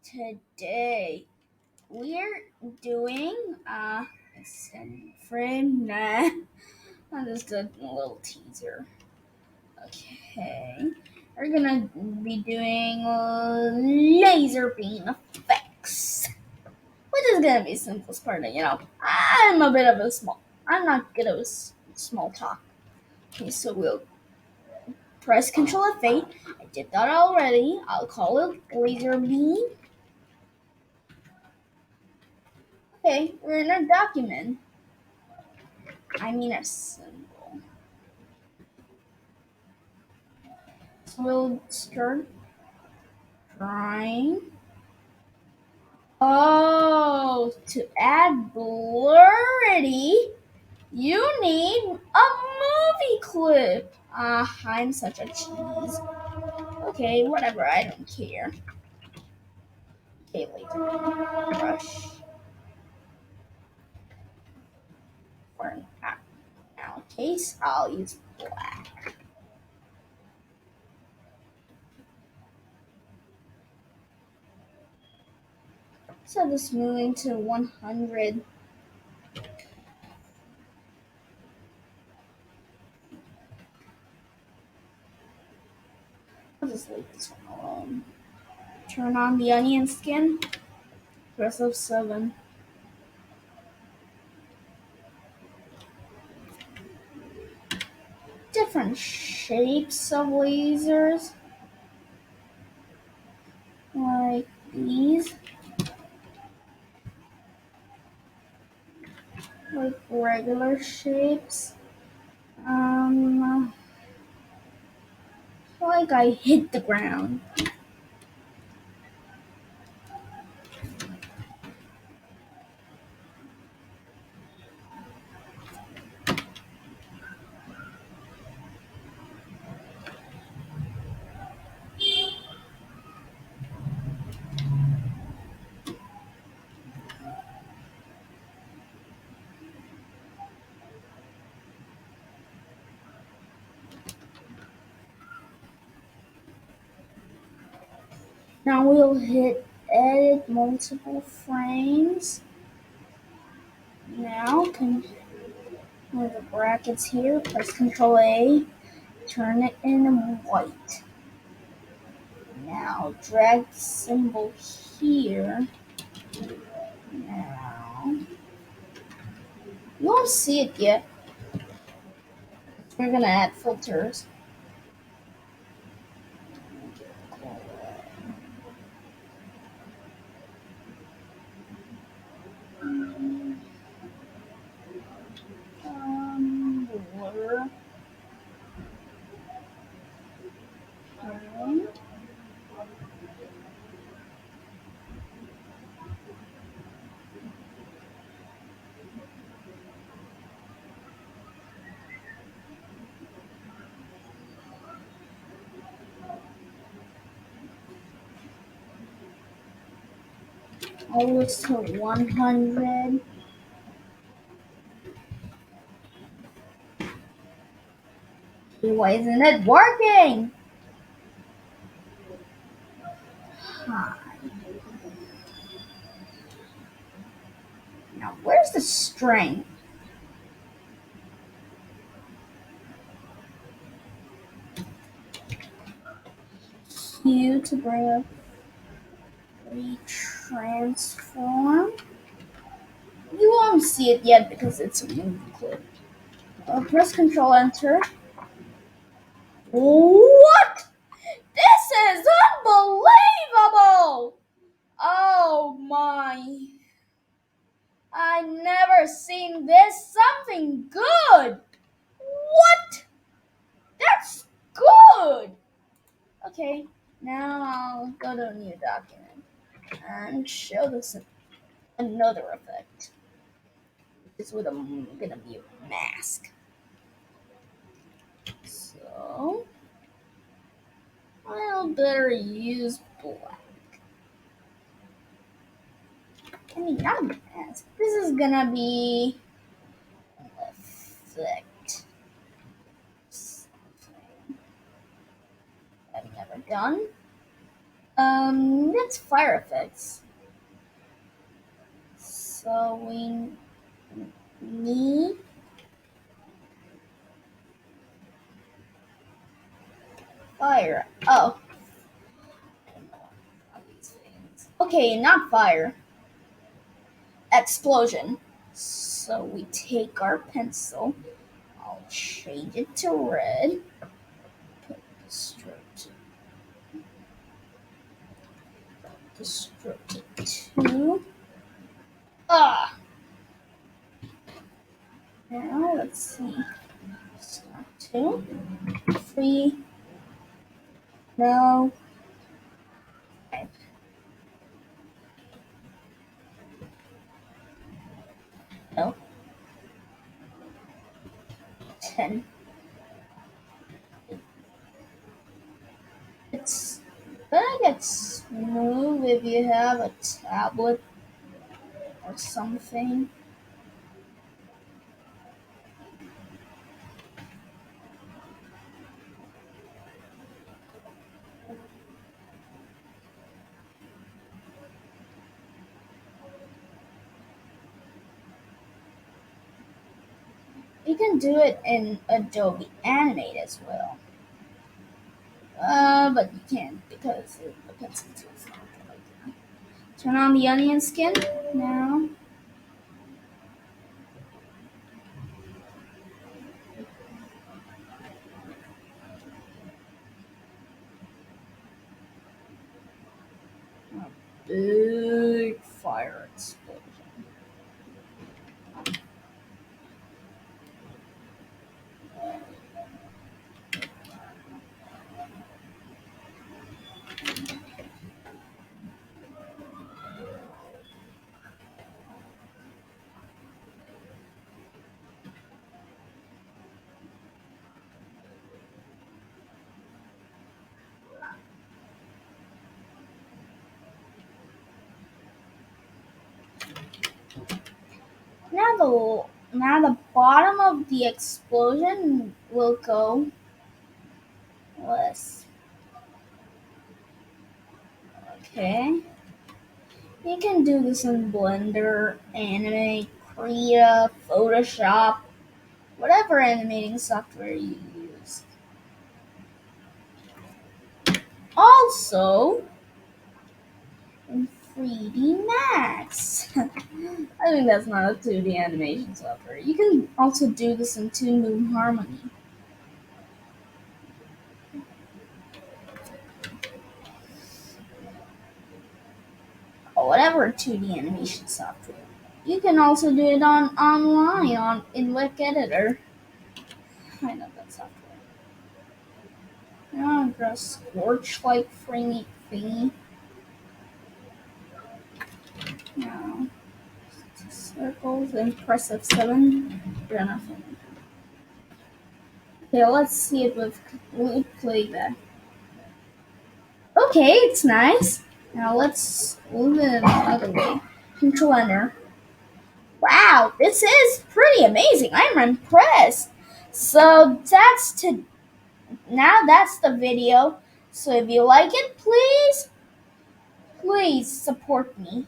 Today we're doing frame. Nah, just a little teaser. Okay, we're gonna be doing Laserbeam effects, which is gonna be the simplest part. I'm a bit of a small. I'm not good at small talk. Okay, so we'll press Control F8. I did that already. I'll call it Laserbeam. Okay, we're in our document. I mean a symbol. So we'll start drawing. Oh, to add blurry, you need a movie clip. I'm such a cheese. Okay, whatever, I don't care. Okay, later. Brush. For now case, I'll use black. So this moving to 100. I'll just leave this one alone. Turn on the onion skin. Press F7. Different shapes of lasers, like these, like regular shapes. Like I hit the ground. Now we'll hit edit multiple frames. Now, with the brackets here, press Control A, turn it in white. Now drag the symbol here. Now, you won't see it yet. We're gonna add filters. Blur. Okay. Always to 100. Why isn't it working? Hi. Now, where's the strength? Q to bring up retransform. You won't see it yet because it's a movie clip. Press Control Enter. What? This is unbelievable! Oh my. I never seen this. Something good. What? That's good. Okay, now I'll go to a new document and show this another effect. This is gonna be a mask. So I'll better use black. I mean, not a mask. This is gonna be an effect. Something I've never done. That's fire effects. So we need fire. Oh, okay, not fire. Explosion. So we take our pencil. I'll change it to red. Put the stroke to 2. Ah. Now let's see. Start 2, 3. No. 5. No. 10. It's gonna get smooth if you have a tablet or something. You can do it in Adobe Animate as well. But you can't because the pencil tool is not like that. Turn on the onion skin now. A big fire explosion. Now the bottom of the explosion will go less. Okay. You can do this in Blender, Animate, Krita, Photoshop, whatever animating software you use. Also, in 3D Max. I think that's not a 2D animation software. You can also do this in Toon Harmony. Or whatever 2D animation software. You can also do it online in Lick Editor. I know that software. Now I'm gonna scorch like framey thingy. Now circles and press F7. You're nothing. Okay, let's see it with playback. Okay, it's nice. Now let's move it another way. Control Enter. Wow, this is pretty amazing. I'm impressed. So that's the video. So if you like it, please support me.